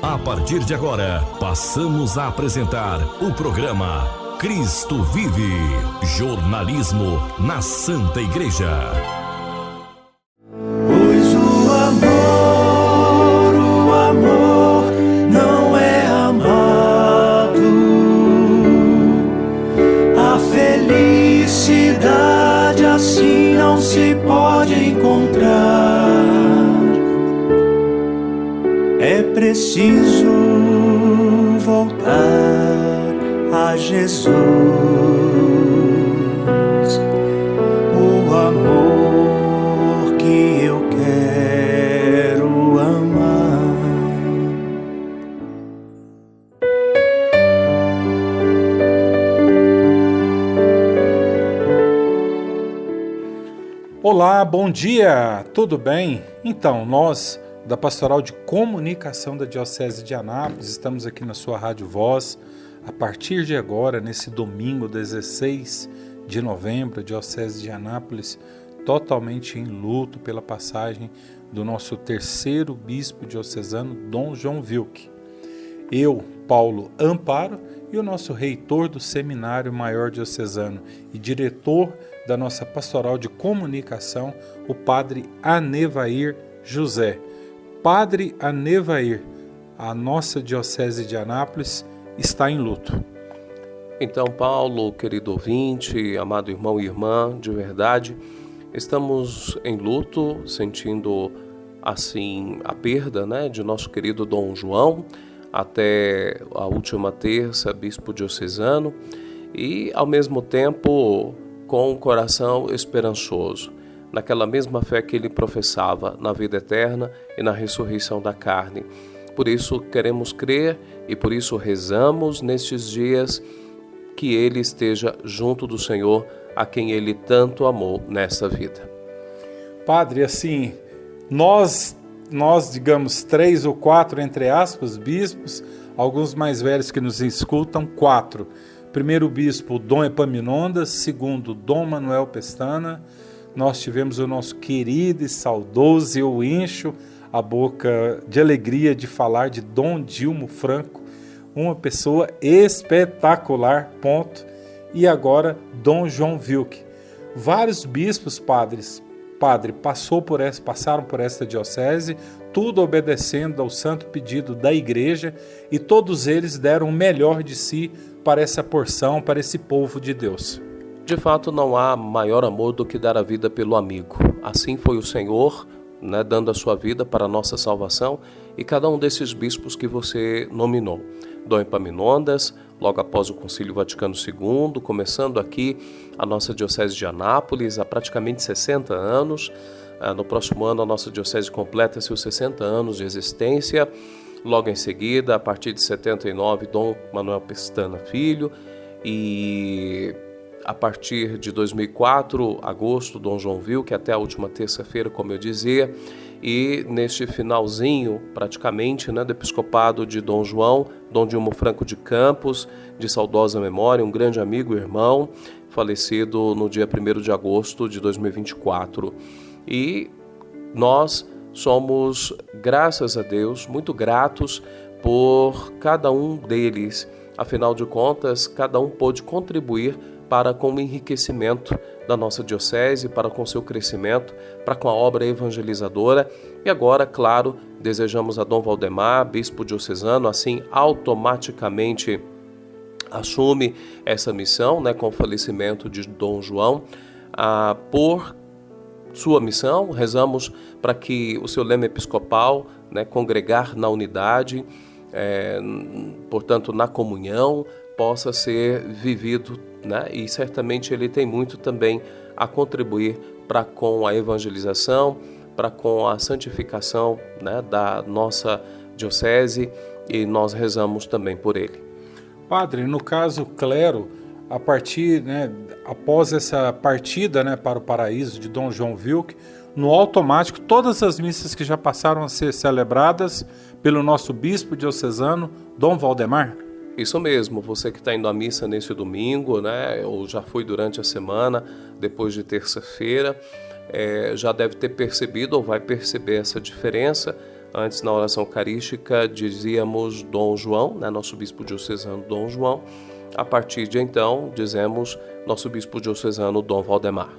A partir de agora, passamos a apresentar o programa Cristo Vive, jornalismo na Santa Igreja. Pois o amor não é amado, a felicidade assim não se pode encontrar. É preciso voltar a Jesus, o amor que eu quero amar. Olá, bom dia, tudo bem? Então, nós da Pastoral de Comunicação da Diocese de Anápolis estamos aqui na sua Rádio Voz. A partir de agora, nesse domingo 16 de novembro, a Diocese de Anápolis totalmente em luto pela passagem do nosso terceiro bispo diocesano, Dom João Wilke. Eu, Paulo Amparo, e o nosso reitor do Seminário Maior Diocesano e diretor da nossa Pastoral de Comunicação, o Padre Anevair José. Padre Anevair, a nossa Diocese de Anápolis está em luto. Então, Paulo, querido ouvinte, amado irmão e irmã, de verdade, estamos em luto, sentindo assim a perda, de nosso querido Dom João, até a última terça, bispo diocesano, e ao mesmo tempo com um coração esperançoso, naquela mesma fé que ele professava na vida eterna e na ressurreição da carne. Por isso queremos crer e por isso rezamos nestes dias que ele esteja junto do Senhor, a quem ele tanto amou nessa vida. Padre, assim, nós digamos 3 ou 4, entre aspas, bispos, alguns mais velhos que nos escutam, 4. Primeiro bispo, Dom Epaminondas. Segundo, Dom Manuel Pestana. Nós tivemos o nosso querido e saudoso, eu encho a boca de alegria de falar de Dom Dilmo Franco, uma pessoa espetacular, ponto. E agora, Dom João Wilke. Vários bispos, passaram por esta diocese, tudo obedecendo ao santo pedido da igreja, e todos eles deram o melhor de si para essa porção, para esse povo de Deus. De fato, não há maior amor do que dar a vida pelo amigo. Assim foi o Senhor, dando a sua vida para a nossa salvação, e cada um desses bispos que você nominou. Dom Epaminondas, logo após o Concílio Vaticano II, começando aqui a nossa Diocese de Anápolis há praticamente 60 anos. No próximo ano a nossa Diocese completa seus 60 anos de existência. Logo em seguida, a partir de 79, Dom Manuel Pestana Filho, e a partir de 2004, agosto, Dom João Wilke, até a última terça-feira, como eu dizia, e neste finalzinho, praticamente, do episcopado de Dom João, Dom Dilmo Franco de Campos, de saudosa memória, um grande amigo e irmão, falecido no dia 1º de agosto de 2024. E nós somos, graças a Deus, muito gratos por cada um deles. Afinal de contas, cada um pôde contribuir para com o enriquecimento da nossa diocese, para com seu crescimento, para com a obra evangelizadora. E agora, claro, desejamos a Dom Valdemar, bispo diocesano, assim automaticamente assume essa missão, com o falecimento de Dom João. Por sua missão, rezamos para que o seu lema episcopal, congregar na unidade, portanto na comunhão, possa ser vivido, e certamente ele tem muito também a contribuir para com a evangelização, para com a santificação da nossa diocese, e nós rezamos também por ele. Padre, no caso clero, a partir, após essa partida para o paraíso de Dom João Wilke, no automático, todas as missas que já passaram a ser celebradas pelo nosso bispo diocesano, Dom Valdemar? Isso mesmo, você que está indo à missa nesse domingo, ou já foi durante a semana, depois de terça-feira, já deve ter percebido ou vai perceber essa diferença. Antes, na oração eucarística, dizíamos Dom João, né, nosso bispo diocesano Dom João. A partir de então, dizemos nosso bispo diocesano Dom Valdemar.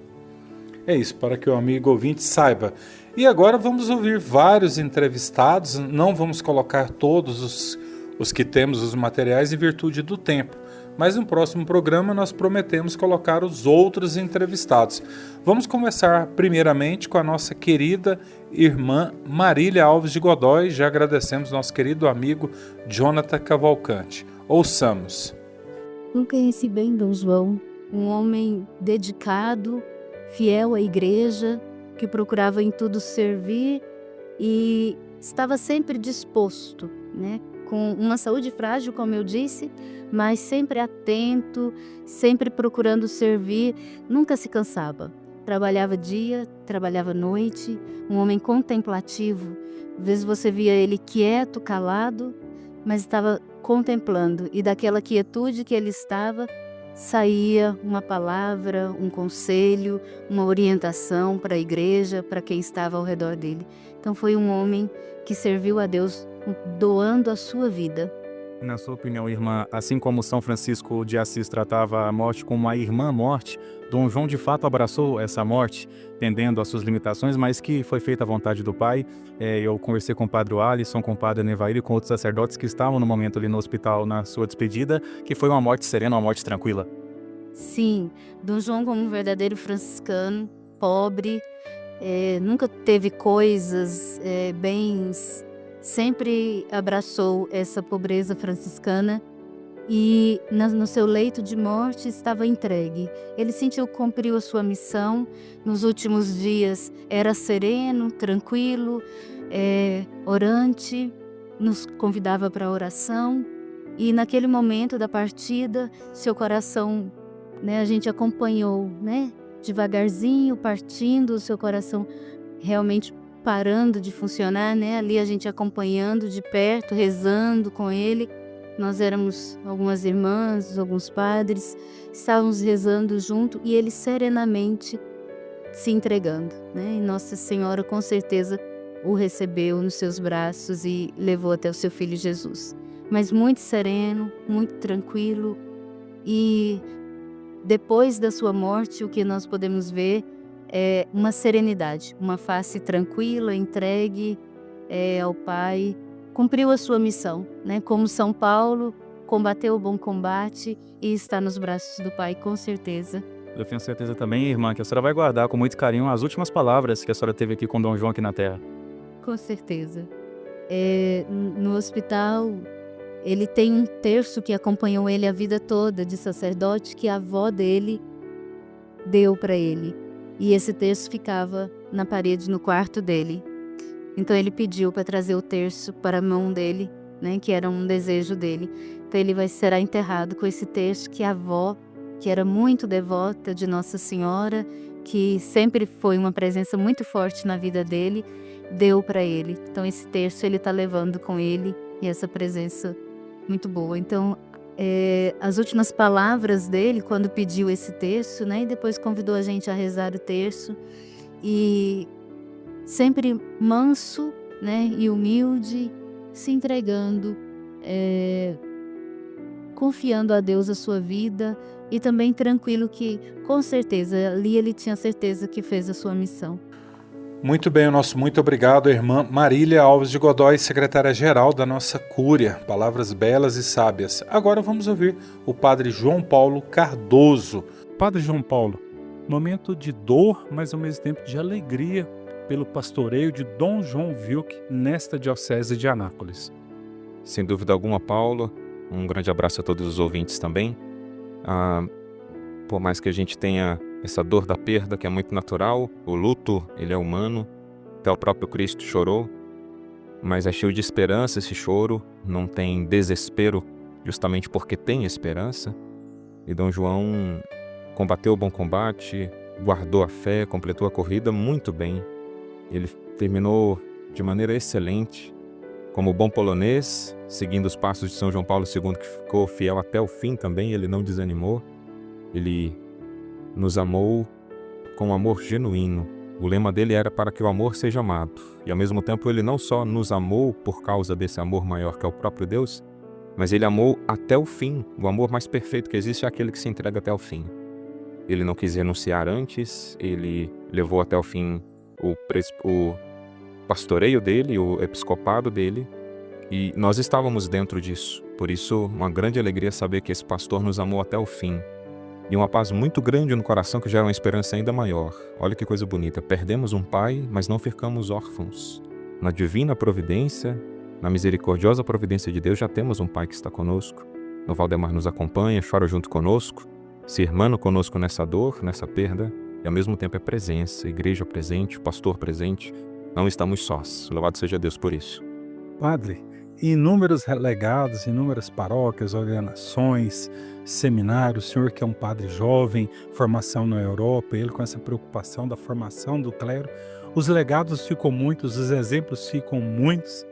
É isso, para que o amigo ouvinte saiba. E agora vamos ouvir vários entrevistados, não vamos colocar todos os que temos os materiais em virtude do tempo, mas no próximo programa nós prometemos colocar os outros entrevistados. Vamos começar primeiramente com a nossa querida irmã Marília Alves de Godoy. Já agradecemos nosso querido amigo Jonathan Cavalcante. Ouçamos. Eu conheci bem Dom João, um homem dedicado, fiel à igreja, que procurava em tudo servir e estava sempre disposto, né? Com uma saúde frágil, como eu disse, mas sempre atento, sempre procurando servir, nunca se cansava. Trabalhava dia, trabalhava noite, um homem contemplativo. Às vezes você via ele quieto, calado, mas estava contemplando, e daquela quietude que ele estava, saía uma palavra, um conselho, uma orientação para a igreja, para quem estava ao redor dele. Então foi um homem que serviu a Deus doando a sua vida. Na sua opinião, irmã, assim como São Francisco de Assis tratava a morte como a irmã morte, Dom João de fato abraçou essa morte, entendendo as suas limitações, mas que foi feita a vontade do Pai. Eu conversei com o Padre Alisson, com o Padre Nevair e com outros sacerdotes que estavam no momento ali no hospital na sua despedida, que foi uma morte serena, uma morte tranquila. Sim, Dom João, como um verdadeiro franciscano, pobre, nunca teve coisas, bens, sempre abraçou essa pobreza franciscana e no seu leito de morte estava entregue. Ele sentiu que cumpriu a sua missão. Nos últimos dias era sereno, tranquilo, orante, nos convidava para a oração, e naquele momento da partida, seu coração, né, a gente acompanhou, né, devagarzinho partindo, o seu coração realmente parando de funcionar, né? Ali a gente acompanhando de perto, rezando com ele. Nós éramos algumas irmãs, alguns padres, estávamos rezando junto e ele serenamente se entregando, né? E Nossa Senhora com certeza o recebeu nos seus braços e levou até o seu filho Jesus. Mas muito sereno, muito tranquilo, e depois da sua morte o que nós podemos ver é uma serenidade, uma face tranquila, entregue ao Pai. Cumpriu a sua missão, né? Como São Paulo, combateu o bom combate e está nos braços do Pai, com certeza. Eu tenho certeza também, irmã, que a senhora vai guardar com muito carinho as últimas palavras que a senhora teve aqui com Dom João aqui na Terra. Com certeza. No hospital, ele tem um terço que acompanhou ele a vida toda, de sacerdote, que a avó dele deu para ele. E esse terço ficava na parede, no quarto dele. Então ele pediu para trazer o terço para a mão dele, né, que era um desejo dele. Então ele será enterrado com esse terço que a avó, que era muito devota de Nossa Senhora, que sempre foi uma presença muito forte na vida dele, deu para ele. Então esse terço ele está levando com ele, e essa presença muito boa. Então as últimas palavras dele, quando pediu esse terço, né, e depois convidou a gente a rezar o terço, e sempre manso, né, e humilde, se entregando, confiando a Deus a sua vida, e também tranquilo que, com certeza, ali ele tinha certeza que fez a sua missão. Muito bem, o nosso muito obrigado, irmã Marília Alves de Godoy, secretária-geral da nossa Cúria. Palavras belas e sábias. Agora vamos ouvir o padre João Paulo Cardoso. Padre João Paulo, momento de dor, mas ao mesmo tempo de alegria pelo pastoreio de Dom João Wilk nesta diocese de Anápolis. Sem dúvida alguma, Paulo, um grande abraço a todos os ouvintes também. Por mais que a gente tenha essa dor da perda, que é muito natural, o luto, ele é humano, até o próprio Cristo chorou, mas é cheio de esperança esse choro, não tem desespero, justamente porque tem esperança. E Dom João combateu o bom combate, guardou a fé, completou a corrida muito bem. Ele terminou de maneira excelente, como bom polonês, seguindo os passos de São João Paulo II, que ficou fiel até o fim também, ele não desanimou, ele nos amou com um amor genuíno, O lema dele era para que o amor seja amado. E ao mesmo tempo ele não só nos amou por causa desse amor maior que é o próprio Deus, mas ele amou até o fim. O amor mais perfeito que existe é aquele que se entrega até o fim. Ele não quis renunciar antes, ele levou até o fim o pastoreio dele, o episcopado dele, e nós estávamos dentro disso. Por isso, uma grande alegria saber que esse pastor nos amou até o fim. E uma paz muito grande no coração que gera uma esperança ainda maior. Olha que coisa bonita. Perdemos um pai, mas não ficamos órfãos. Na divina providência, na misericordiosa providência de Deus, já temos um pai que está conosco. O Valdemar nos acompanha, chora junto conosco, se irmana conosco nessa dor, nessa perda, e ao mesmo tempo é presença, igreja presente, pastor presente. Não estamos sós. Louvado seja Deus por isso. Padre, inúmeros legados, inúmeras paróquias, ordenações, seminários, o senhor que é um padre jovem, formação na Europa, ele com essa preocupação da formação do clero, os legados ficam muitos, os exemplos ficam muitos,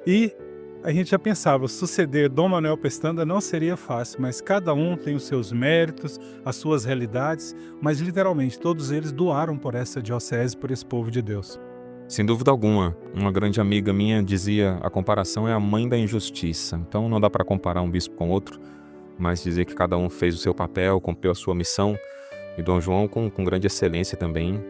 e a gente já pensava, suceder Dom Manuel Pestana não seria fácil, mas cada um tem os seus méritos, as suas realidades, mas literalmente todos eles doaram por essa diocese, por esse povo de Deus. Sem dúvida alguma, uma grande amiga minha dizia a comparação é a mãe da injustiça. Então não dá para comparar um bispo com outro, mas dizer que cada um fez o seu papel, cumpriu a sua missão, e Dom João com grande excelência também.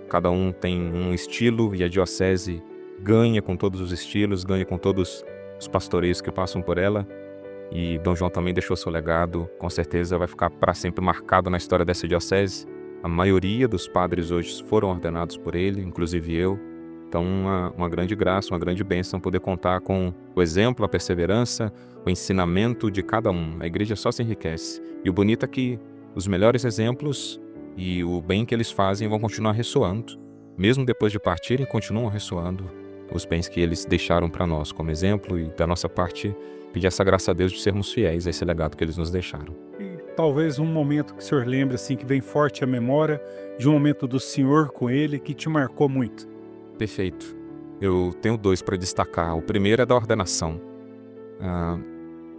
Cada um tem um estilo e a diocese ganha com todos os estilos, ganha com todos os pastoreios que passam por ela. E Dom João também deixou seu legado, com certeza vai ficar para sempre marcado na história dessa diocese. A maioria dos padres hoje foram ordenados por ele, inclusive eu. Então, uma grande graça, uma grande bênção poder contar com o exemplo, a perseverança, o ensinamento de cada um. A igreja só se enriquece. E o bonito é que os melhores exemplos e o bem que eles fazem vão continuar ressoando. Mesmo depois de partirem, continuam ressoando os bens que eles deixaram para nós como exemplo. E da nossa parte, pedir essa graça a Deus de sermos fiéis a esse legado que eles nos deixaram. Talvez um momento que o senhor lembre, assim, que vem forte à memória, de um momento do senhor com ele, que te marcou muito. Perfeito. Eu tenho 2 para destacar. O primeiro é da ordenação.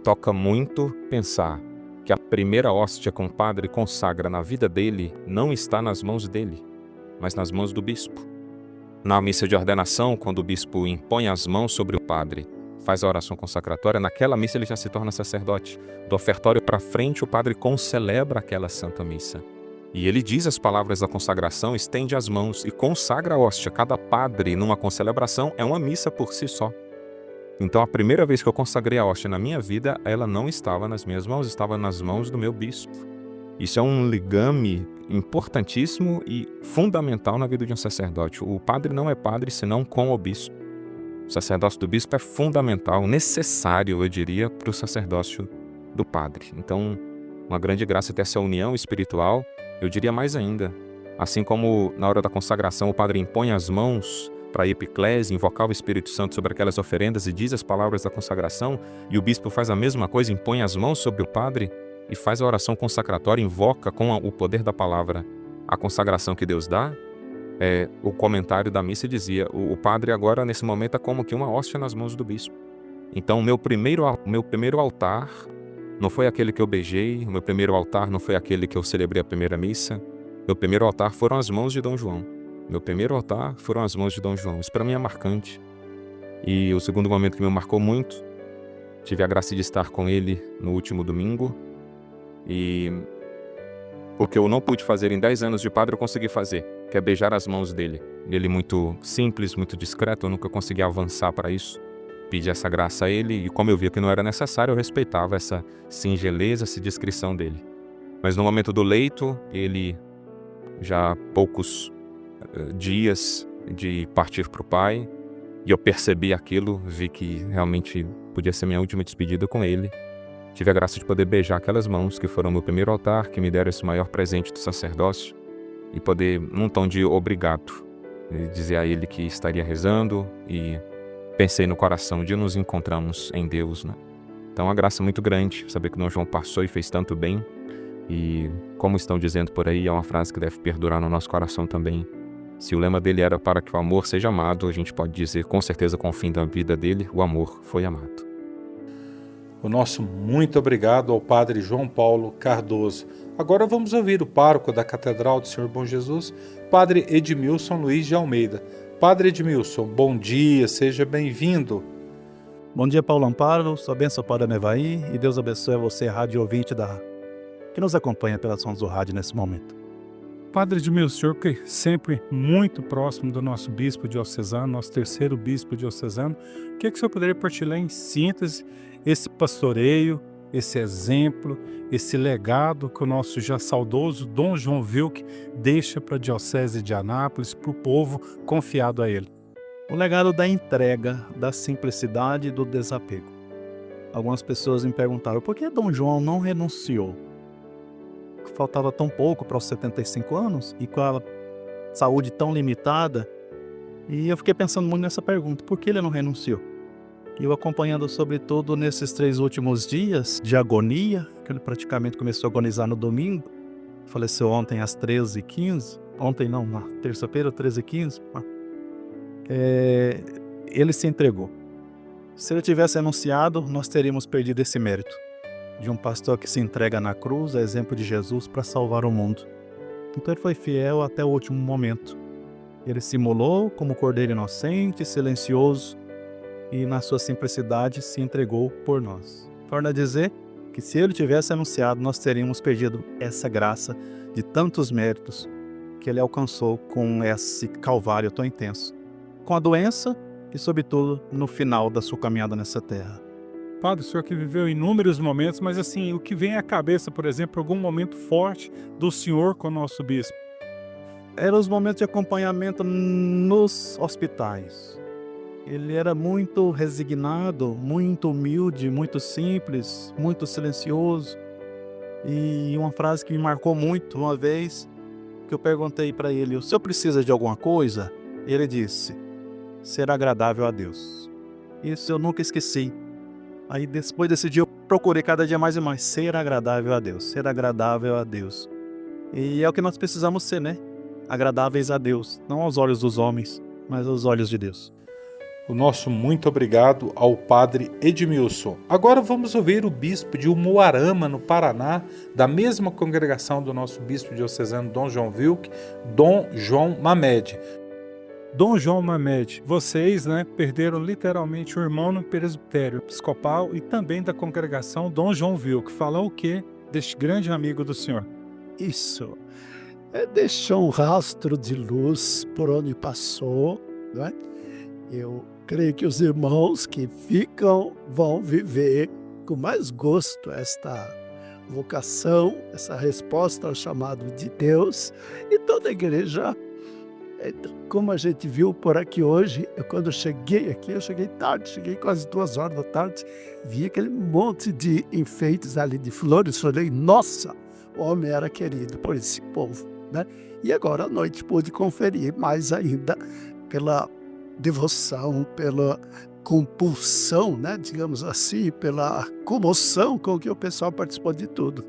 Toca muito pensar que a primeira hóstia que um padre consagra na vida dele não está nas mãos dele, mas nas mãos do bispo. Na missa de ordenação, quando o bispo impõe as mãos sobre o padre, faz a oração consacratória, naquela missa ele já se torna sacerdote. Do ofertório para frente, o padre concelebra aquela santa missa. E ele diz as palavras da consagração, estende as mãos e consagra a hóstia. Cada padre, numa concelebração, é uma missa por si só. Então, a primeira vez que eu consagrei a hóstia na minha vida, ela não estava nas minhas mãos, estava nas mãos do meu bispo. Isso é um ligame importantíssimo e fundamental na vida de um sacerdote. O padre não é padre senão com o bispo. O sacerdócio do bispo é fundamental, necessário, eu diria, para o sacerdócio do padre. Então, uma grande graça ter essa união espiritual, eu diria mais ainda. Assim como na hora da consagração o padre impõe as mãos para a epiclese, invocar o Espírito Santo sobre aquelas oferendas e diz as palavras da consagração, e o bispo faz a mesma coisa, impõe as mãos sobre o padre e faz a oração consacratória, invoca com o poder da palavra a consagração que Deus dá. O comentário da missa dizia, o padre agora nesse momento é como que uma hóstia nas mãos do bispo. Então o meu primeiro altar não foi aquele que eu beijei, o meu primeiro altar não foi aquele que eu celebrei a primeira missa, meu primeiro altar foram as mãos de Dom João. Meu primeiro altar foram as mãos de Dom João. Isso para mim é marcante. E o segundo momento que me marcou muito, tive a graça de estar com ele no último domingo, e o que eu não pude fazer em 10 anos de padre, eu consegui fazer, que é beijar as mãos dele. Ele muito simples, muito discreto, eu nunca consegui avançar para isso. Pedi essa graça a ele, e como eu via que não era necessário, eu respeitava essa singeleza, essa discrição dele. Mas no momento do leito, ele, já há poucos dias de partir para o Pai, e eu percebi aquilo, vi que realmente podia ser minha última despedida com ele. Tive a graça de poder beijar aquelas mãos que foram meu primeiro altar, que me deram esse maior presente do sacerdócio, e poder, num tom de obrigado, dizer a ele que estaria rezando, e pensei no coração de nos encontramos em Deus, né? Então, a graça é muito grande, saber que Dom João passou e fez tanto bem, e como estão dizendo por aí, é uma frase que deve perdurar no nosso coração também. Se o lema dele era para que o amor seja amado, a gente pode dizer com certeza com o fim da vida dele, o amor foi amado. O nosso muito obrigado ao Padre João Paulo Cardoso. Agora vamos ouvir o pároco da Catedral do Senhor Bom Jesus, Padre Edmilson Luiz de Almeida. Padre Edmilson, bom dia, seja bem-vindo. Bom dia, Paulo Amparo, sua bênção para Nevaí e Deus abençoe a você, rádio ouvinte que nos acompanha pelas ondas do rádio nesse momento. Padre Edmilson, o senhor que é sempre muito próximo do nosso bispo diocesano, nosso terceiro bispo diocesano, o que o senhor poderia partilhar em síntese esse pastoreio, esse exemplo, esse legado que o nosso já saudoso Dom João Wilk deixa para a Diocese de Anápolis, para o povo confiado a ele? O legado da entrega, da simplicidade e do desapego. Algumas pessoas me perguntaram por que Dom João não renunciou? Faltava tão pouco para os 75 anos e com a saúde tão limitada. E eu fiquei pensando muito nessa pergunta, por que ele não renunciou? E eu acompanhando sobretudo nesses 3 últimos dias de agonia, que ele praticamente começou a agonizar no domingo, faleceu ontem às 13h15, ontem não, na terça-feira, 13h15, ele se entregou. Se ele tivesse anunciado, nós teríamos perdido esse mérito de um pastor que se entrega na cruz, a exemplo de Jesus, para salvar o mundo. Então ele foi fiel até o último momento. Ele se imolou como cordeiro inocente, silencioso, e na sua simplicidade se entregou por nós. Torna a dizer que se ele tivesse anunciado, nós teríamos perdido essa graça de tantos méritos que ele alcançou com esse calvário tão intenso, com a doença e, sobretudo, no final da sua caminhada nessa terra. Padre, o senhor que viveu inúmeros momentos, mas assim, o que vem à cabeça, por exemplo, algum momento forte do senhor com o nosso bispo? Eram os momentos de acompanhamento nos hospitais. Ele era muito resignado, muito humilde, muito simples, muito silencioso. E uma frase que me marcou muito, uma vez que eu perguntei para ele, o senhor precisa de alguma coisa? Ele disse, ser agradável a Deus. Isso eu nunca esqueci. Aí depois desse dia eu procurei cada dia mais e mais ser agradável a Deus, ser agradável a Deus. E é o que nós precisamos ser, né? Agradáveis a Deus, não aos olhos dos homens, mas aos olhos de Deus. O nosso muito obrigado ao Padre Edmilson. Agora vamos ouvir o bispo de Umuarama, no Paraná, da mesma congregação do nosso bispo diocesano Dom João Wilk, Dom João Mamed. Dom João Mamed, vocês perderam literalmente o irmão no presbitério episcopal e também da congregação Dom João Wilk. Fala o que deste grande amigo do senhor? Isso. Deixou um rastro de luz por onde passou, não é? Eu creio que os irmãos que ficam vão viver com mais gosto esta vocação, essa resposta ao chamado de Deus, e toda a igreja. Como a gente viu por aqui hoje, quando eu cheguei aqui, eu cheguei tarde, cheguei quase 2 horas da tarde, vi aquele monte de enfeites ali de flores, falei, nossa, o homem era querido por esse povo, né? E agora à noite pude conferir mais ainda pela devoção, pela compulsão, né, digamos assim, pela comoção com que o pessoal participou de tudo.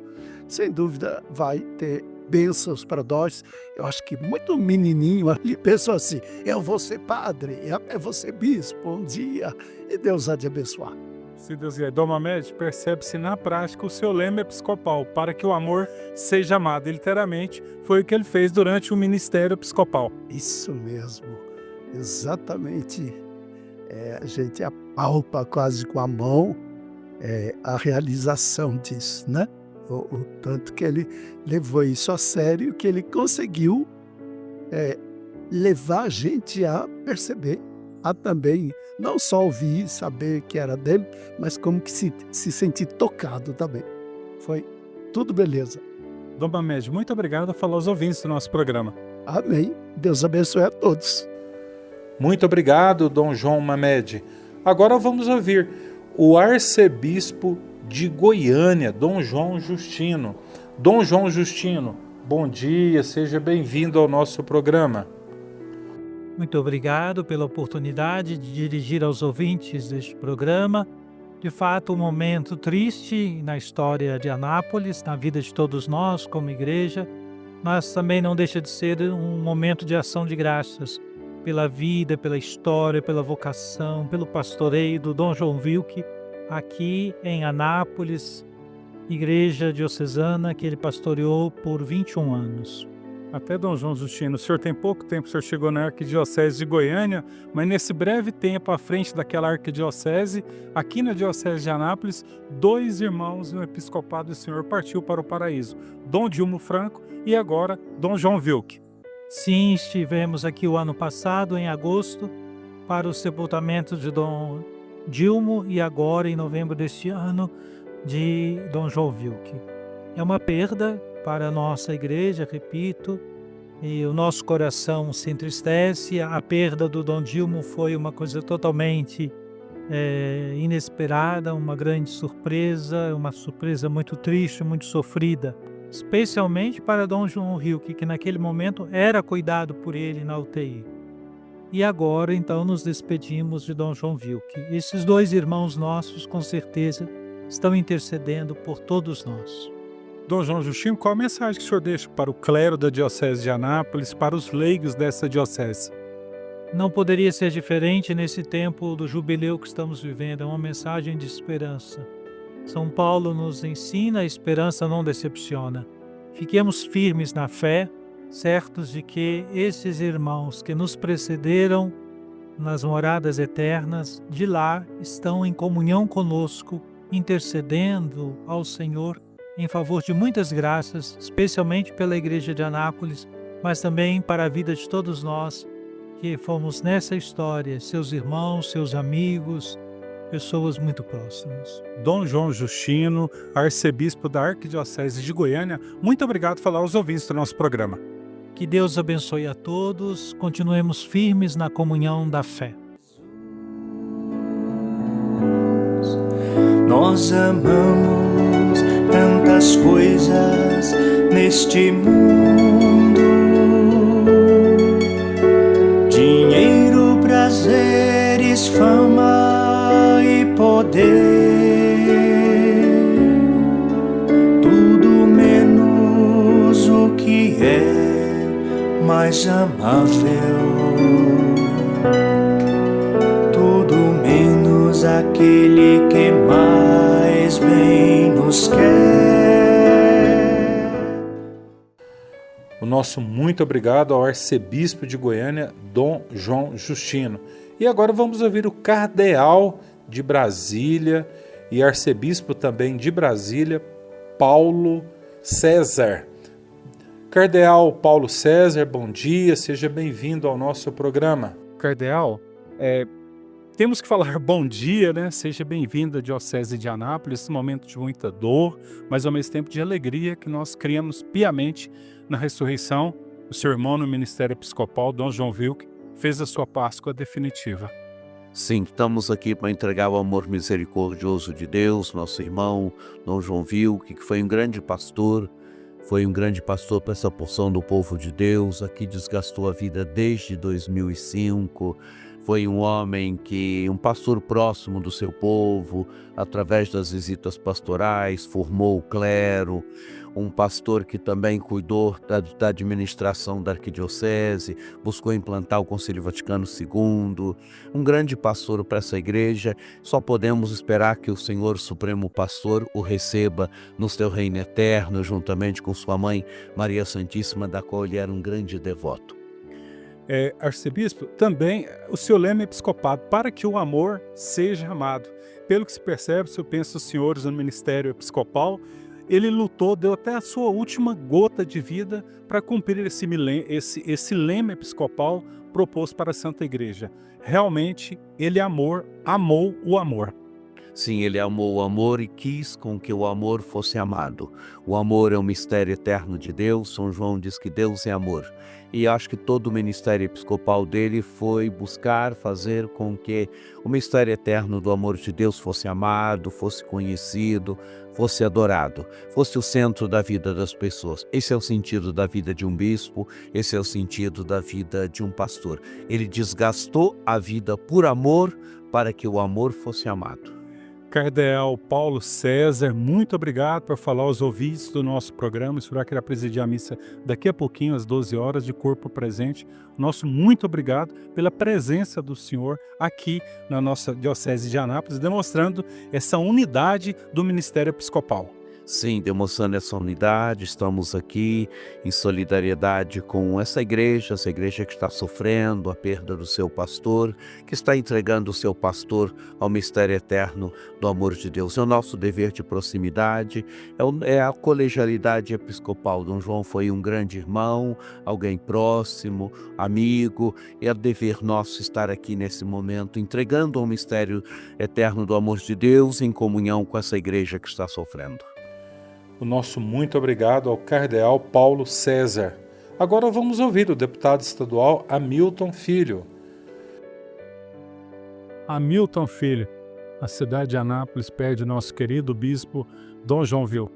Sem dúvida vai ter bênçãos para nós. Eu acho que muito menininho ali pensou assim, eu vou ser padre, eu vou ser bispo um dia, e Deus há de abençoar. Se Deus quiser. Dom Mamed, percebe-se na prática o seu lema episcopal, para que o amor seja amado. E, literalmente, foi o que ele fez durante o ministério episcopal. Isso mesmo, exatamente. A gente apalpa quase com a mão a realização disso, né? O tanto que ele levou isso a sério, que ele conseguiu levar a gente a perceber, a também não só ouvir e saber que era dele, mas como que se sentir tocado também. Foi tudo beleza. Dom Mamed, muito obrigado a falar aos ouvintes do nosso programa. Amém. Deus abençoe a todos. Muito obrigado, Dom João Mamed. Agora vamos ouvir o arcebispo de Goiânia, Dom João Justino. Dom João Justino, bom dia, seja bem-vindo ao nosso programa. Muito obrigado pela oportunidade de dirigir aos ouvintes deste programa. De fato, um momento triste na história de Anápolis, na vida de todos nós como igreja, mas também não deixa de ser um momento de ação de graças pela vida, pela história, pela vocação, pelo pastoreio do Dom João Wilk, aqui em Anápolis, igreja diocesana que ele pastoreou por 21 anos. Até Dom João Justino, o senhor tem pouco tempo, o senhor chegou na Arquidiocese de Goiânia, mas nesse breve tempo à frente daquela arquidiocese, aqui na Diocese de Anápolis, 2 irmãos no episcopado do senhor partiu para o paraíso, Dom Dilmo Franco e agora Dom João Wilk. Sim, estivemos aqui o ano passado, em agosto, para o sepultamento de Dom Dilmo e agora, em novembro deste ano, de Dom João Wilk. É uma perda para a nossa igreja, repito, e o nosso coração se entristece. A perda do Dom Dilmo foi uma coisa totalmente inesperada, uma grande surpresa, uma surpresa muito triste, muito sofrida, especialmente para Dom João Wilk, que naquele momento era cuidado por ele na UTI. E agora, então, nos despedimos de Dom João Wilk. Esses 2 irmãos nossos, com certeza, estão intercedendo por todos nós. Dom João Justino, qual a mensagem que o senhor deixa para o clero da Diocese de Anápolis, para os leigos dessa diocese? Não poderia ser diferente nesse tempo do jubileu que estamos vivendo. É uma mensagem de esperança. São Paulo nos ensina, a esperança não decepciona. Fiquemos firmes na fé, certos de que esses irmãos que nos precederam nas moradas eternas, de lá estão em comunhão conosco, intercedendo ao Senhor em favor de muitas graças, especialmente pela Igreja de Anápolis, mas também para a vida de todos nós que fomos nessa história, seus irmãos, seus amigos, pessoas muito próximas. Dom João Justino, arcebispo da Arquidiocese de Goiânia, muito obrigado por falar aos ouvintes do nosso programa. Que Deus abençoe a todos, continuemos firmes na comunhão da fé. Nós amamos tantas coisas neste mundo: dinheiro, prazeres, fama e poder, tudo menos o que é mais amável, tudo menos aquele que mais bem nos quer. O nosso muito obrigado ao arcebispo de Goiânia, Dom João Justino. E agora vamos ouvir o cardeal de Brasília e arcebispo também de Brasília, Paulo César. Cardeal Paulo César, bom dia, seja bem-vindo ao nosso programa. Cardeal, temos que falar bom dia, né? Seja bem-vindo à Diocese de Anápolis, esse momento de muita dor, mas ao mesmo tempo de alegria que nós criamos piamente na ressurreição. O seu irmão no ministério episcopal, Dom João Wilk, fez a sua Páscoa definitiva. Sim, estamos aqui para entregar o amor misericordioso de Deus, nosso irmão Dom João Wilk, que foi um grande pastor para essa porção do povo de Deus, aqui desgastou a vida desde 2005, foi um homem um pastor próximo do seu povo, através das visitas pastorais, formou o clero, um pastor que também cuidou da administração da arquidiocese, buscou implantar o Concílio Vaticano II, um grande pastor para essa igreja. Só podemos esperar que o Senhor Supremo Pastor o receba no seu reino eterno, juntamente com sua mãe Maria Santíssima, da qual ele era um grande devoto. Arcebispo, também o seu lema episcopado, para que o amor seja amado. Pelo que se percebe, se eu penso os senhores no ministério episcopal, ele lutou, deu até a sua última gota de vida para cumprir esse lema episcopal proposto para a Santa Igreja. Realmente, ele amou o amor. Sim, ele amou o amor e quis com que o amor fosse amado. O amor é um mistério eterno de Deus. São João diz que Deus é amor. E acho que todo o ministério episcopal dele foi buscar fazer com que o mistério eterno do amor de Deus fosse amado, fosse conhecido, fosse adorado, fosse o centro da vida das pessoas. Esse é o sentido da vida de um bispo, esse é o sentido da vida de um pastor. Ele desgastou a vida por amor para que o amor fosse amado. Cardeal Paulo César, muito obrigado por falar aos ouvintes do nosso programa. O senhor irá presidir a missa daqui a pouquinho, às 12 horas, de corpo presente. Nosso muito obrigado pela presença do senhor aqui na nossa Diocese de Anápolis, demonstrando essa unidade do Ministério Episcopal. Sim, demonstrando essa unidade, estamos aqui em solidariedade com essa igreja que está sofrendo a perda do seu pastor, que está entregando o seu pastor ao mistério eterno do amor de Deus. É o nosso dever de proximidade, é a colegialidade episcopal. Dom João foi um grande irmão, alguém próximo, amigo, e é dever nosso estar aqui nesse momento, entregando ao mistério eterno do amor de Deus em comunhão com essa igreja que está sofrendo. O nosso muito obrigado ao Cardeal Paulo César. Agora vamos ouvir o deputado estadual Hamilton Filho. Hamilton Filho, a cidade de Anápolis perde nosso querido bispo Dom João Vil.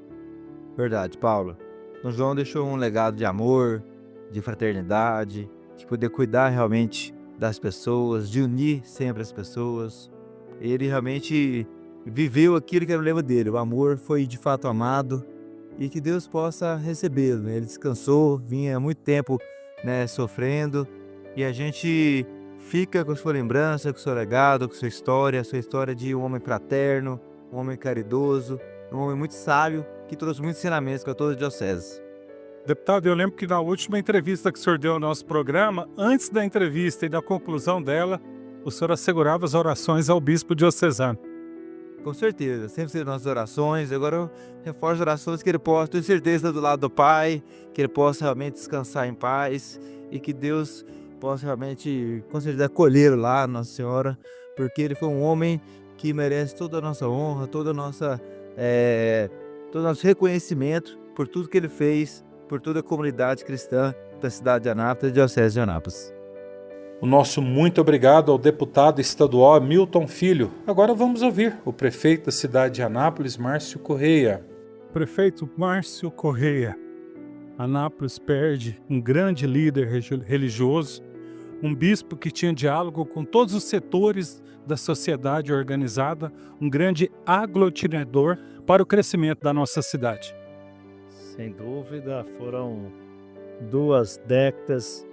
Verdade, Paulo. Dom João deixou um legado de amor, de fraternidade, de poder cuidar realmente das pessoas, de unir sempre as pessoas. Ele realmente viveu aquilo que era o lema dele. O amor foi de fato amado e que Deus possa recebê-lo. Ele descansou, vinha há muito tempo, sofrendo, e a gente fica com sua lembrança, com seu legado, com sua história de um homem fraterno, um homem caridoso, um homem muito sábio, que trouxe muitos ensinamentos para toda a diocese. Deputado, eu lembro que na última entrevista que o senhor deu ao nosso programa, antes da entrevista e da conclusão dela, o senhor assegurava as orações ao bispo diocesano. Com certeza, sempre ser nossas orações. Agora eu reforço as orações que ele possa, tenho certeza, do lado do Pai, que ele possa realmente descansar em paz e que Deus possa realmente, com certeza, acolhê-lo lá, Nossa Senhora, porque ele foi um homem que merece toda a nossa honra, todo o nosso reconhecimento por tudo que ele fez, por toda a comunidade cristã da cidade de Anápolis, da Diocese de Anápolis. O nosso muito obrigado ao deputado estadual Hamilton Filho. Agora vamos ouvir o prefeito da cidade de Anápolis, Márcio Correia. Prefeito Márcio Correia, Anápolis perde um grande líder religioso, um bispo que tinha diálogo com todos os setores da sociedade organizada, um grande aglutinador para o crescimento da nossa cidade. Sem dúvida, foram 2 décadas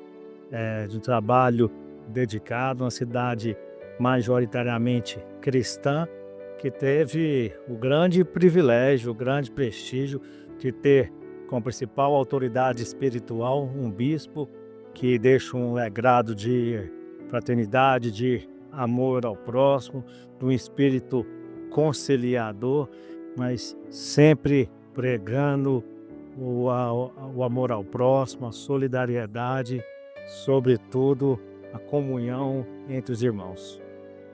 de trabalho dedicado, uma cidade majoritariamente cristã, que teve o grande privilégio, o grande prestígio de ter como principal autoridade espiritual um bispo que deixa um legado de fraternidade, de amor ao próximo, de um espírito conciliador, mas sempre pregando o amor ao próximo, a solidariedade, sobretudo a comunhão entre os irmãos.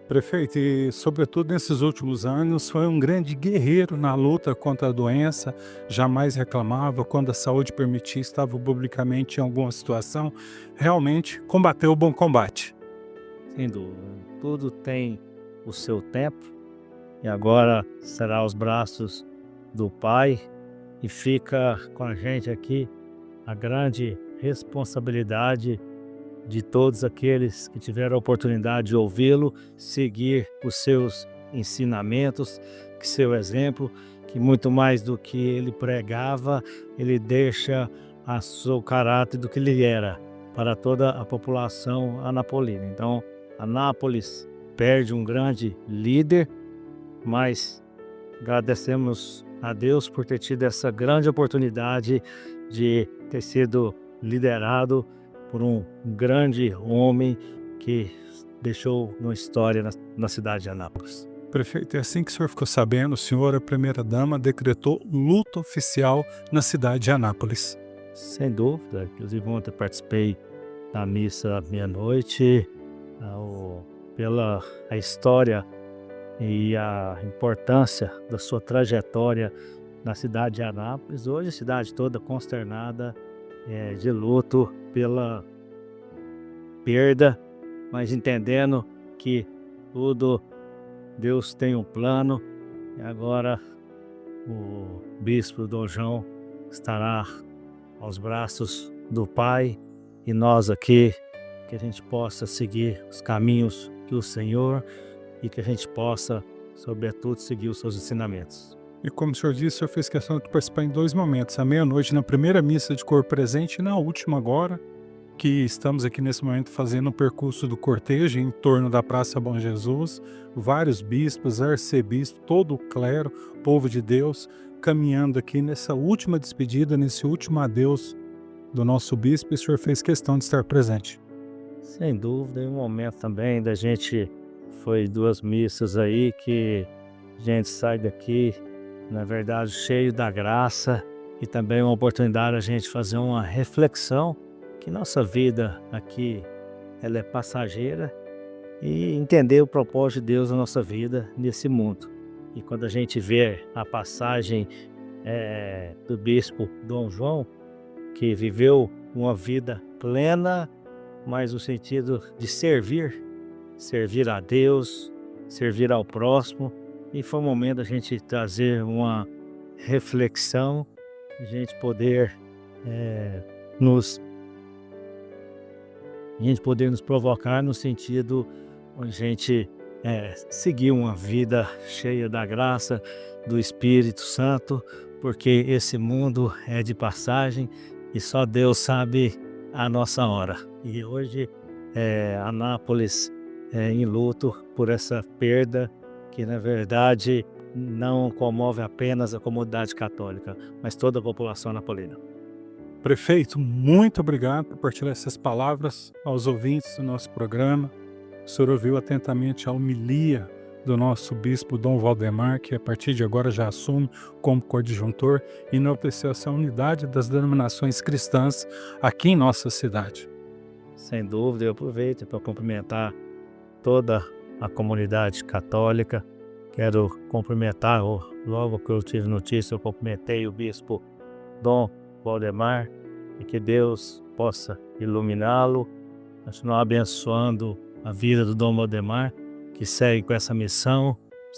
Prefeito, e sobretudo nesses últimos anos, foi um grande guerreiro na luta contra a doença, jamais reclamava, quando a saúde permitia, estava publicamente em alguma situação, realmente combateu o bom combate. Sem dúvida, tudo tem o seu tempo, e agora será aos braços do Pai, e fica com a gente aqui a grande responsabilidade de todos aqueles que tiveram a oportunidade de ouvi-lo, seguir os seus ensinamentos, que seu exemplo, que muito mais do que ele pregava, ele deixa a seu caráter do que ele era para toda a população anapolina. Então, Anápolis perde um grande líder, mas agradecemos a Deus por ter tido essa grande oportunidade de ter sido liderado por um grande homem que deixou uma história na cidade de Anápolis. Prefeito, é assim que o senhor ficou sabendo, o senhor, a primeira-dama, decretou luto oficial na cidade de Anápolis. Sem dúvida, inclusive ontem participei da missa meia-noite, pela a história e a importância da sua trajetória na cidade de Anápolis. Hoje a cidade toda consternada, de luto pela perda, mas entendendo que tudo Deus tem um plano, e agora o bispo Dom João estará aos braços do Pai, e nós aqui, que a gente possa seguir os caminhos do Senhor e que a gente possa sobretudo, seguir os seus ensinamentos. E como o senhor disse, o senhor fez questão de participar em 2 momentos, à meia-noite na primeira missa de corpo presente e na última agora, que estamos aqui nesse momento fazendo um percurso do cortejo em torno da Praça Bom Jesus, vários bispos, arcebispos, todo o clero, povo de Deus, caminhando aqui nessa última despedida, nesse último adeus do nosso bispo, e o senhor fez questão de estar presente. Sem dúvida, e um momento também da gente, foi 2 missas aí que a gente sai daqui, na verdade, cheio da graça, e também uma oportunidade a gente fazer uma reflexão que nossa vida aqui, ela é passageira, e entender o propósito de Deus na nossa vida nesse mundo. E quando a gente vê a passagem do bispo Dom João, que viveu uma vida plena, mas no sentido de servir a Deus, servir ao próximo, e foi um momento da gente trazer uma reflexão, a gente poder nos provocar no sentido de a gente seguir uma vida cheia da graça do Espírito Santo, porque esse mundo é de passagem e só Deus sabe a nossa hora. E hoje Anápolis em luto por essa perda que, na verdade, não comove apenas a comunidade católica, mas toda a população napolina. Prefeito, muito obrigado por partilhar essas palavras aos ouvintes do nosso programa. O senhor ouviu atentamente a homilia do nosso bispo Dom Valdemar, que a partir de agora já assume como coadjuntor e enalteceu essa unidade das denominações cristãs aqui em nossa cidade. Sem dúvida, eu aproveito para cumprimentar toda a comunidade católica. Quero cumprimentar, logo que eu tive notícia, eu cumprimentei o bispo Dom Valdemar, e que Deus possa iluminá-lo, continuar abençoando a vida do Dom Valdemar, que segue com essa missão,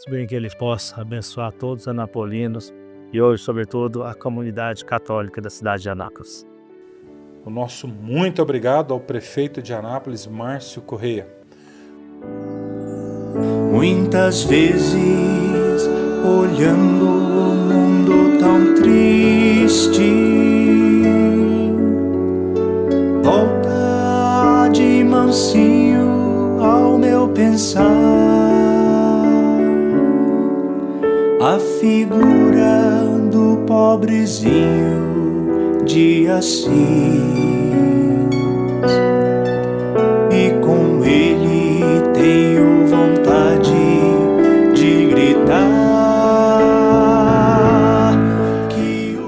bem que ele possa abençoar todos os anapolinos e hoje, sobretudo, a comunidade católica da cidade de Anápolis. O nosso muito obrigado ao prefeito de Anápolis, Márcio Correia. Muitas vezes, olhando o mundo tão triste, volta de mansinho ao meu pensar a figura do pobrezinho de Assis, e com ele tenho vontade de gritar que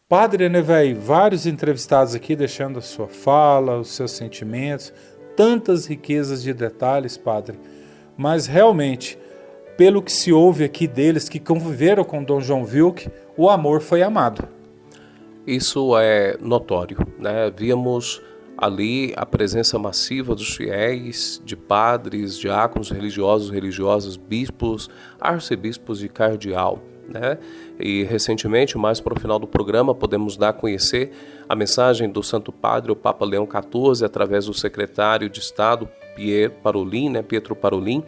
Padre Enevei, vários entrevistados aqui deixando a sua fala, os seus sentimentos, tantas riquezas de detalhes, Padre, mas realmente, pelo que se ouve aqui deles que conviveram com Dom João Wilk, o amor foi amado. Isso é notório, né? Víamos ali a presença massiva dos fiéis, de padres, diáconos, religiosas, bispos, arcebispos e cardeal, né? E recentemente, mais para o final do programa, podemos dar a conhecer a mensagem do Santo Padre, o Papa Leão XIV, através do secretário de Estado, Pietro Parolin,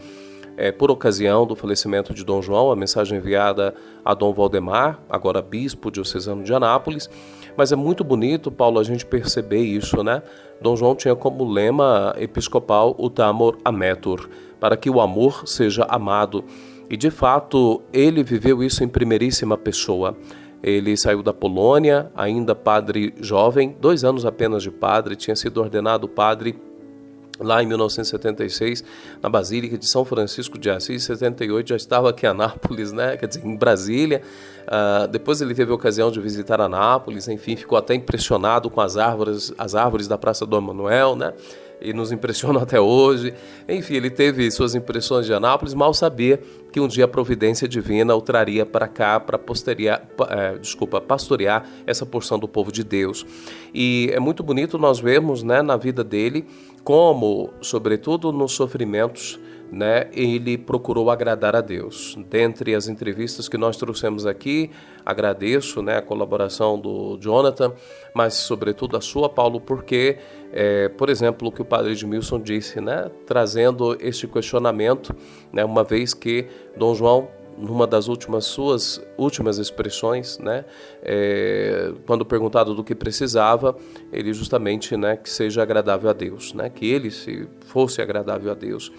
por ocasião do falecimento de Dom João, a mensagem enviada a Dom Valdemar, agora bispo diocesano de Anápolis. Mas é muito bonito, Paulo, a gente perceber isso, né? Dom João tinha como lema episcopal o Amor Ametur, para que o amor seja amado. E de fato, ele viveu isso em primeiríssima pessoa. Ele saiu da Polônia, ainda padre jovem, 2 anos apenas de padre, tinha sido ordenado padre lá em 1976, na Basílica de São Francisco de Assis. Em 78 já estava aqui em Anápolis, né? Quer dizer, em Brasília. Depois ele teve a ocasião de visitar Anápolis, enfim, ficou até impressionado com as árvores da Praça do Emanuel, né? E nos impressionam até hoje. Enfim, ele teve suas impressões de Anápolis, mal sabia que um dia a providência divina o traria para cá para pastorear essa porção do povo de Deus. E é muito bonito nós vermos, né, na vida dele como, sobretudo nos sofrimentos, né, ele procurou agradar a Deus. Dentre as entrevistas que nós trouxemos aqui, agradeço, né, a colaboração do Jonathan, mas sobretudo a sua, Paulo, porque, por exemplo, o que o padre Edmilson disse, né, trazendo este questionamento, né, uma vez que Dom João, numa das suas últimas expressões, né, quando perguntado do que precisava, ele justamente, né, que seja agradável a Deus, né, que ele se fosse agradável a Deus.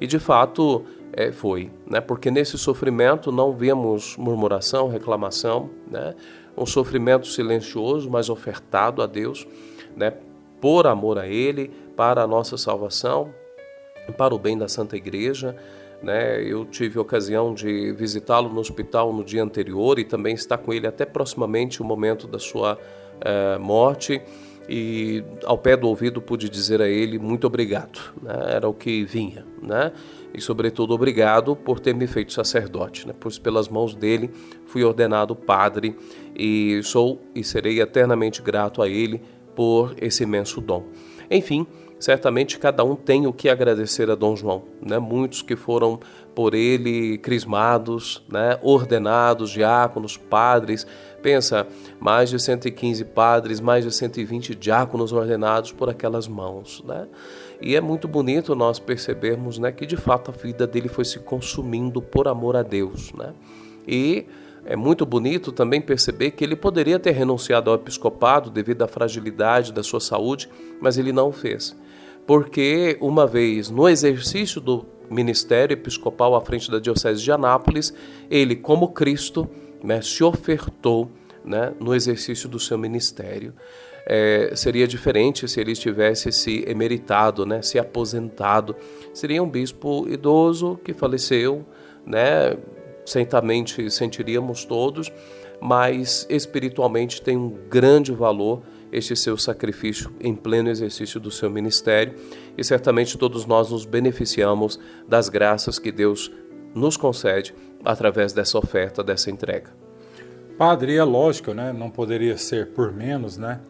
E de fato foi, né, porque nesse sofrimento não vemos murmuração, reclamação, né, um sofrimento silencioso, mas ofertado a Deus, né, por amor a Ele, para a nossa salvação, para o bem da Santa Igreja. Né, eu tive a ocasião de visitá-lo no hospital no dia anterior e também estar com ele até proximamente o momento da sua morte, e ao pé do ouvido pude dizer a ele muito obrigado, né, era o que vinha, né, e sobretudo obrigado por ter me feito sacerdote, né, pois pelas mãos dele fui ordenado padre e sou e serei eternamente grato a ele por esse imenso dom. Enfim, certamente cada um tem o que agradecer a Dom João, né? Muitos que foram por ele crismados, né? Ordenados, diáconos, padres. Pensa, mais de 115 padres, mais de 120 diáconos ordenados por aquelas mãos, né? E é muito bonito nós percebermos, né, que de fato a vida dele foi se consumindo por amor a Deus, né? E é muito bonito também perceber que ele poderia ter renunciado ao episcopado devido à fragilidade da sua saúde, mas ele não o fez. Porque uma vez no exercício do ministério episcopal à frente da Diocese de Anápolis, ele, como Cristo, né, se ofertou, né, no exercício do seu ministério. Seria diferente se ele tivesse se emeritado, né, se aposentado. Seria um bispo idoso que faleceu, né, certamente sentiríamos todos, mas espiritualmente tem um grande valor este seu sacrifício em pleno exercício do seu ministério, e certamente todos nós nos beneficiamos das graças que Deus nos concede através dessa oferta, dessa entrega. Padre, é lógico, né? Não poderia ser por menos, né?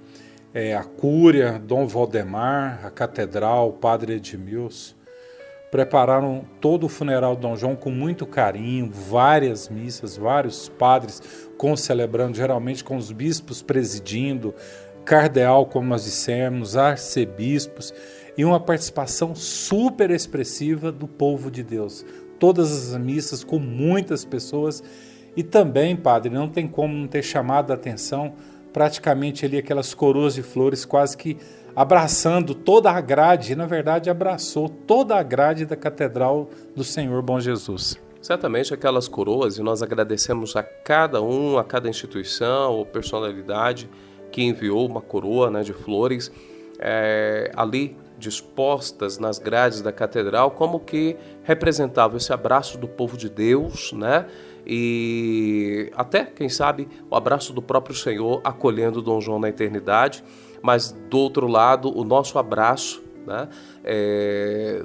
A Cúria, Dom Valdemar, a Catedral, o Padre Edmilson, prepararam todo o funeral de Dom João com muito carinho, várias missas, vários padres concelebrando, geralmente com os bispos presidindo, cardeal, como nós dissemos, arcebispos, e uma participação super expressiva do povo de Deus. Todas as missas com muitas pessoas, e também, padre, não tem como não ter chamado a atenção, praticamente ali aquelas coroas de flores quase que abraçando toda a grade, e na verdade abraçou toda a grade da Catedral do Senhor Bom Jesus. Certamente aquelas coroas, e nós agradecemos a cada um, a cada instituição ou personalidade que enviou uma coroa, né, de flores, ali dispostas nas grades da catedral, como que representava esse abraço do povo de Deus, né? E até, quem sabe, o abraço do próprio Senhor acolhendo Dom João na eternidade, mas do outro lado o nosso abraço, né,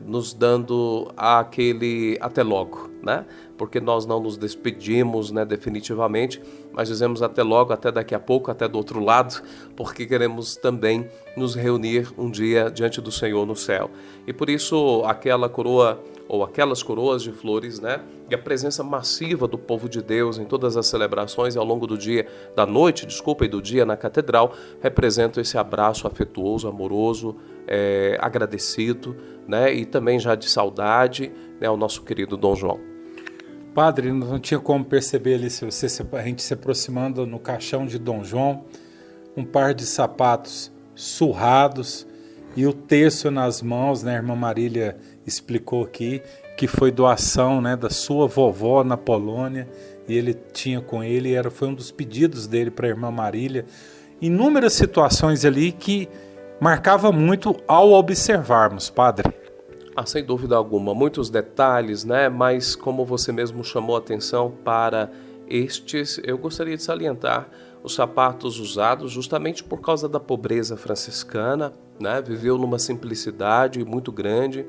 nos dando aquele até logo, né? Porque nós não nos despedimos, né, definitivamente, mas dizemos até logo, até daqui a pouco, até do outro lado, porque queremos também nos reunir um dia diante do Senhor no céu. E por isso aquela coroa ou aquelas coroas de flores, né, e a presença massiva do povo de Deus em todas as celebrações ao longo do dia, da noite, e do dia na catedral, representam esse abraço afetuoso, amoroso, agradecido, né, e também já de saudade, né, ao nosso querido Dom João. Padre, não tinha como perceber ali, a gente se aproximando no caixão de Dom João, um par de sapatos surrados e o terço nas mãos, né? A irmã Marília explicou aqui que foi doação, né, da sua vovó na Polônia, e ele tinha com ele, foi um dos pedidos dele para a irmã Marília. Inúmeras situações ali que marcava muito ao observarmos, padre. Sem dúvida alguma, muitos detalhes, né? Mas como você mesmo chamou a atenção para estes, eu gostaria de salientar os sapatos usados justamente por causa da pobreza franciscana, né? Viveu numa simplicidade muito grande,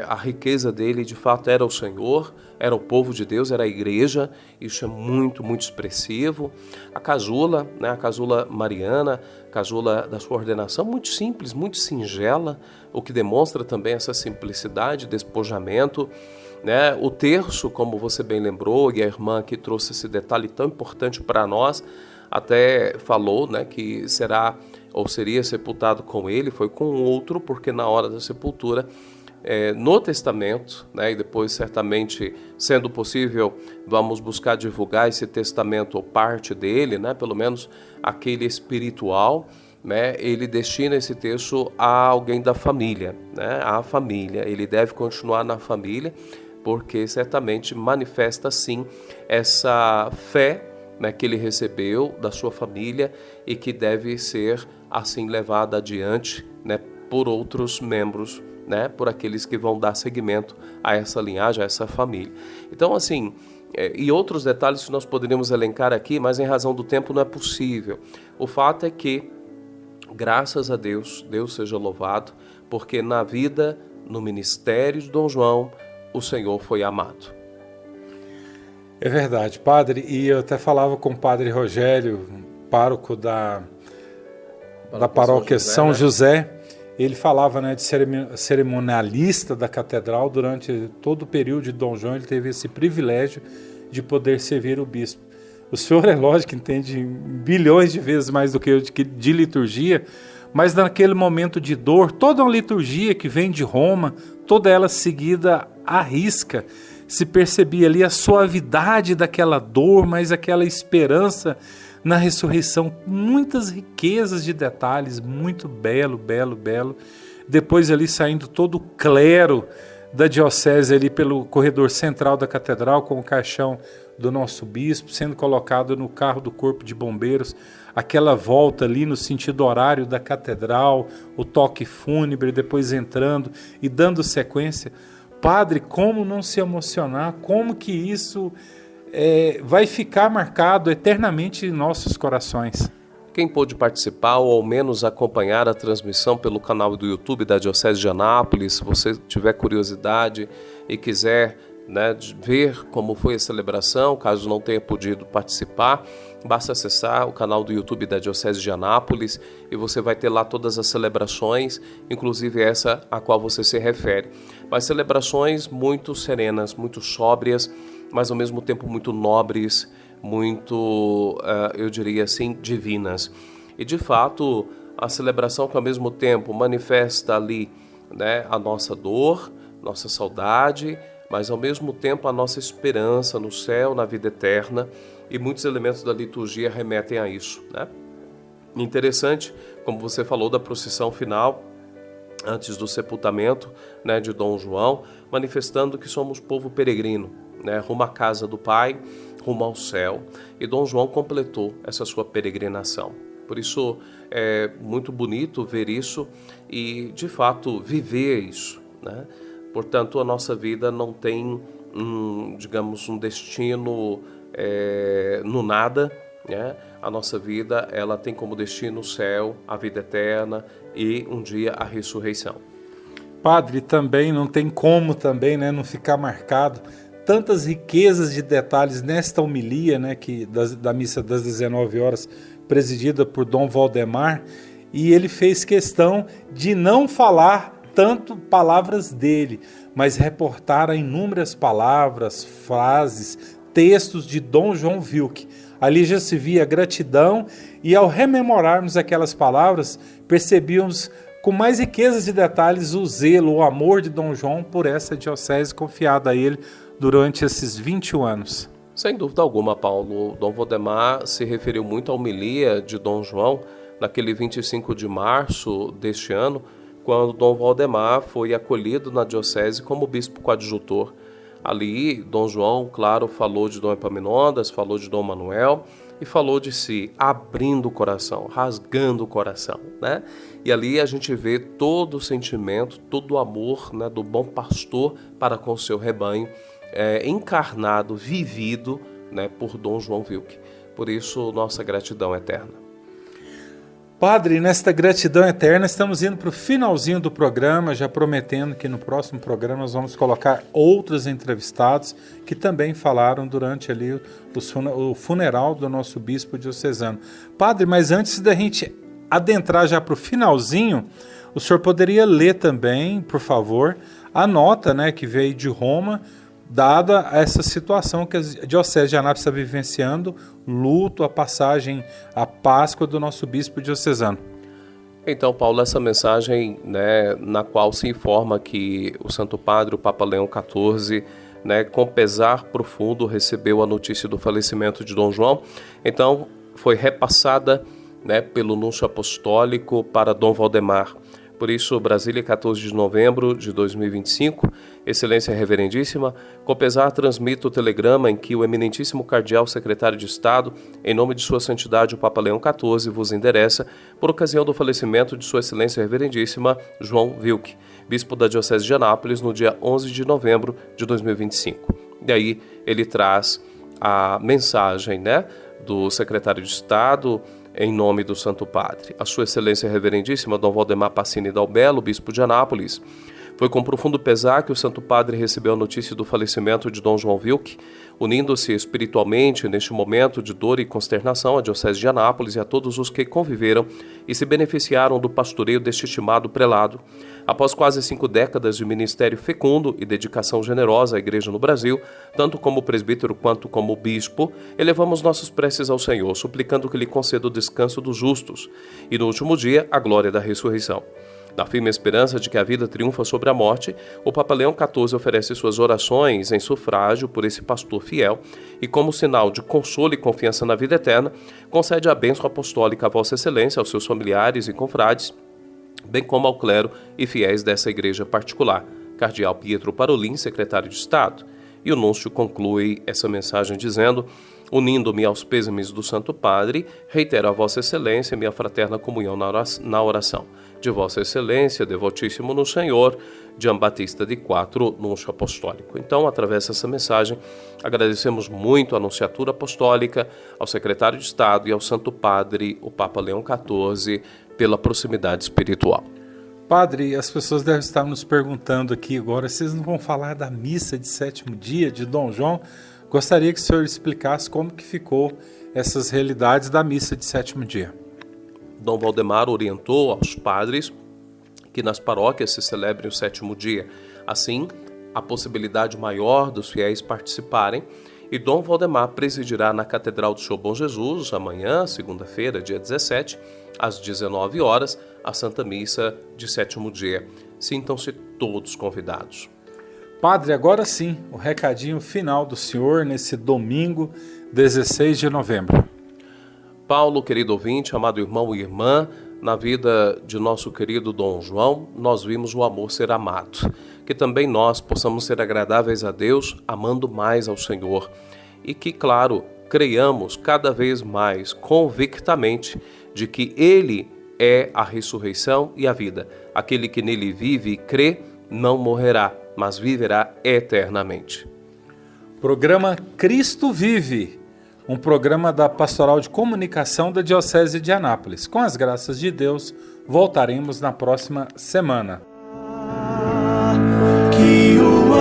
a riqueza dele de fato era o Senhor, era o povo de Deus, era a igreja. Isso é muito, muito expressivo. A casula, né, a casula mariana, a casula da sua ordenação, muito simples, muito singela, o que demonstra também essa simplicidade, despojamento, né? O terço, como você bem lembrou, e a irmã que trouxe esse detalhe tão importante para nós, até falou, né, que será ou seria sepultado com ele, foi com outro, porque na hora da sepultura, no testamento, né, e depois certamente, sendo possível, vamos buscar divulgar esse testamento ou parte dele, né, pelo menos aquele espiritual, né, ele destina esse terço a alguém da família, né, à família. Ele deve continuar na família, porque certamente manifesta sim essa fé, né, que ele recebeu da sua família e que deve ser assim levada adiante, né, por outros membros, né, por aqueles que vão dar seguimento a essa linhagem, a essa família. Então, assim, e outros detalhes que nós poderíamos elencar aqui, mas em razão do tempo não é possível. O fato é que, graças a Deus, Deus seja louvado, porque na vida, no ministério de Dom João, o Senhor foi amado. É verdade, padre, e eu até falava com o padre Rogério, pároco da paróquia São José, ele falava, né, de cerimonialista da catedral. Durante todo o período de Dom João, ele teve esse privilégio de poder servir o bispo. O senhor, é lógico, que entende bilhões de vezes mais do que eu de liturgia, mas naquele momento de dor, toda uma liturgia que vem de Roma, toda ela seguida à risca, se percebia ali a suavidade daquela dor, mas aquela esperança na ressurreição, muitas riquezas de detalhes, muito belo. Depois ali saindo todo o clero da diocese ali pelo corredor central da catedral, com o caixão do nosso bispo, sendo colocado no carro do corpo de bombeiros, aquela volta ali no sentido horário da catedral, o toque fúnebre, depois entrando e dando sequência. Padre, como não se emocionar, como que isso vai ficar marcado eternamente em nossos corações. Quem pôde participar ou ao menos acompanhar a transmissão pelo canal do YouTube da Diocese de Anápolis, se você tiver curiosidade e quiser, né, ver como foi a celebração, caso não tenha podido participar, basta acessar o canal do YouTube da Diocese de Anápolis e você vai ter lá todas as celebrações, inclusive essa a qual você se refere. Mas celebrações muito serenas, muito sóbrias, mas ao mesmo tempo muito nobres, muito, eu diria assim, divinas. E de fato, a celebração que ao mesmo tempo manifesta ali, né, a nossa dor, nossa saudade, mas ao mesmo tempo a nossa esperança no céu, na vida eterna, e muitos elementos da liturgia remetem a isso, né? Interessante, como você falou, da procissão final, antes do sepultamento, né, de Dom João, manifestando que somos povo peregrino, né, rumo à casa do Pai, rumo ao céu. E Dom João completou essa sua peregrinação. Por isso é muito bonito ver isso e, de fato, viver isso, né? Portanto, a nossa vida não tem, digamos, um destino no nada, né? A nossa vida, ela tem como destino o céu, a vida eterna e um dia a ressurreição. Padre, também não tem como também, né, não ficar marcado tantas riquezas de detalhes nesta homilia, né, da missa das 19 horas, presidida por Dom Valdemar, e ele fez questão de não falar tanto palavras dele, mas reportar a inúmeras palavras, frases, textos de Dom João Wilk. Ali já se via gratidão e, ao rememorarmos aquelas palavras, percebíamos com mais riquezas de detalhes o zelo, o amor de Dom João por essa diocese confiada a ele durante esses 21 anos. Sem dúvida alguma, Paulo. Dom Valdemar se referiu muito à homilia de Dom João naquele 25 de março deste ano, quando Dom Valdemar foi acolhido na diocese como bispo coadjutor. Ali, Dom João, claro, falou de Dom Epaminondas, falou de Dom Manuel e falou de si, abrindo o coração, rasgando o coração, né? E ali a gente vê todo o sentimento, todo o amor, né, do bom pastor para com o seu rebanho, encarnado, vivido, né, por Dom João Wilk. Por isso, nossa gratidão eterna. Padre, nesta gratidão eterna, estamos indo para o finalzinho do programa, já prometendo que no próximo programa nós vamos colocar outros entrevistados que também falaram durante ali o funeral do nosso bispo diocesano. Padre, mas antes da gente adentrar já para o finalzinho, o senhor poderia ler também, por favor, a nota, né, que veio de Roma, dada essa situação que a Diocese de Anápolis está vivenciando, luto, a passagem, a Páscoa do nosso bispo diocesano. Então, Paulo, essa mensagem, né, na qual se informa que o Santo Padre, o Papa Leão XIV, né, com pesar profundo, recebeu a notícia do falecimento de Dom João. Então, foi repassada, né, pelo Núncio Apostólico para Dom Valdemar. Por isso, Brasília, 14 de novembro de 2025, Excelência Reverendíssima, com pesar transmito o telegrama em que o eminentíssimo cardeal secretário de Estado, em nome de Sua Santidade o Papa Leão XIV, vos endereça por ocasião do falecimento de Sua Excelência Reverendíssima João Wilk, bispo da Diocese de Anápolis, no dia 11 de novembro de 2025. E aí ele traz a mensagem, né, do secretário de Estado, em nome do Santo Padre. A Sua Excelência Reverendíssima Dom Valdemar Passini Dalbello, bispo de Anápolis, foi com profundo pesar que o Santo Padre recebeu a notícia do falecimento de Dom João Wilk, unindo-se espiritualmente neste momento de dor e consternação à Diocese de Anápolis e a todos os que conviveram e se beneficiaram do pastoreio deste estimado prelado. Após quase 5 décadas de ministério fecundo e dedicação generosa à Igreja no Brasil, tanto como presbítero quanto como bispo, elevamos nossas preces ao Senhor, suplicando que lhe conceda o descanso dos justos e, no último dia, a glória da ressurreição. Na firme esperança de que a vida triunfa sobre a morte, o Papa Leão XIV oferece suas orações em sufrágio por esse pastor fiel e, como sinal de consolo e confiança na vida eterna, concede a bênção apostólica a Vossa Excelência, aos seus familiares e confrades, bem como ao clero e fiéis dessa igreja particular. Cardeal Pietro Parolin, secretário de Estado. E o núncio conclui essa mensagem dizendo: unindo-me aos pêsames do Santo Padre, reitero a Vossa Excelência minha fraterna comunhão na oração. De Vossa Excelência, devotíssimo no Senhor, Giambattista de Quatro, núncio apostólico. Então, através dessa mensagem, agradecemos muito à Anunciatura Apostólica, ao Secretário de Estado e ao Santo Padre, o Papa Leão XIV, pela proximidade espiritual. Padre, as pessoas devem estar nos perguntando aqui agora, vocês não vão falar da missa de 7º dia de Dom João? Gostaria que o senhor explicasse como que ficou essas realidades da missa de 7º dia. Dom Valdemar orientou aos padres que nas paróquias se celebre o 7º dia. Assim, a possibilidade maior dos fiéis participarem, e Dom Valdemar presidirá na Catedral do Senhor Bom Jesus, amanhã, segunda-feira, dia 17, às 19 horas, a Santa Missa de 7º dia. Sintam-se todos convidados. Padre, agora sim, o recadinho final do senhor nesse domingo, 16 de novembro. Paulo, querido ouvinte, amado irmão e irmã, na vida de nosso querido Dom João, nós vimos o amor ser amado. Que também nós possamos ser agradáveis a Deus, amando mais ao Senhor. E que, claro, creiamos cada vez mais convictamente de que Ele é a ressurreição e a vida. Aquele que nele vive e crê não morrerá, mas viverá eternamente. Programa Cristo Vive, um programa da Pastoral de Comunicação da Diocese de Anápolis. Com as graças de Deus, voltaremos na próxima semana. Que o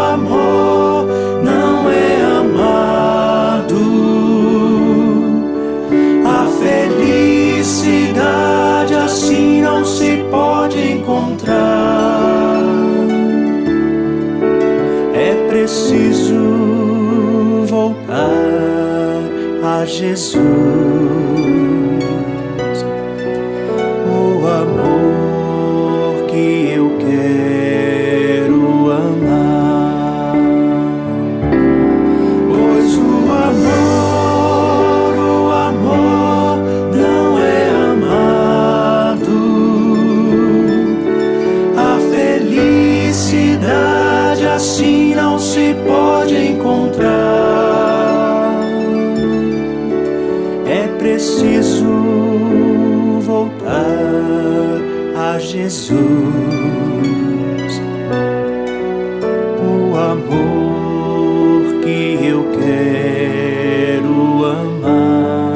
amor não é amado. A felicidade assim não se pode encontrar. É preciso voltar a Jesus. O amor que eu quero amar, pois o amor não é amado. A felicidade assim não se pode encontrar. É preciso voltar a Jesus. O amor que eu quero amar.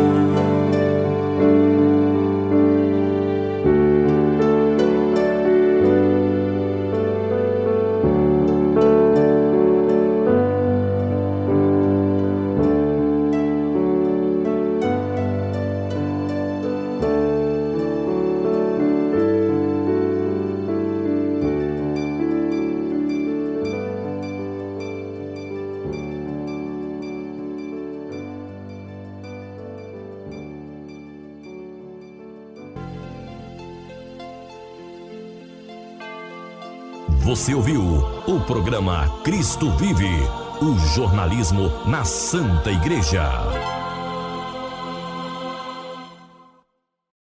Você ouviu o programa Cristo Vive, o jornalismo na Santa Igreja.